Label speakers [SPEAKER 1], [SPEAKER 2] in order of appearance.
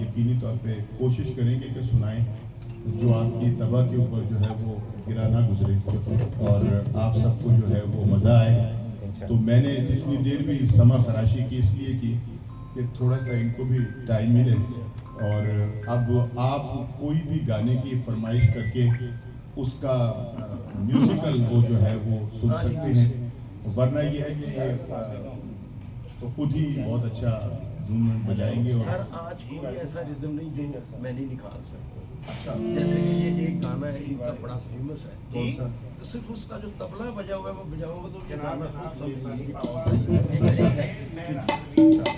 [SPEAKER 1] यकीनी तौर पे कोशिश करेंगे कि सुनाएं जो आपकी तबा के ऊपर जो है वो गिरा ना गुजरे और आप सबको जो है वो मज़ा आए। तो मैंने जितनी देर भी समा खराशी की इसलिए की कि थोड़ा सा इनको भी टाइम मिले और अब आप कोई भी गाने की फरमाइश करके उसका म्यूज़िकल वो जो है वो सुन सकते हैं, वरना ये है कि तो खुद ही बहुत अच्छा धुन बजाएंगे। और
[SPEAKER 2] सर आज कोई ऐसा रिदम नहीं जो मैं नहीं निकाल सकता। अच्छा, जैसे कि ये एक गाना है इनका बड़ा फेमस है,
[SPEAKER 1] कौन सा?
[SPEAKER 2] तो सिर्फ उसका जो तबला बजा हुआ है वो बजाऊंगा तो ये गाना खुद समझ
[SPEAKER 1] अच्छा।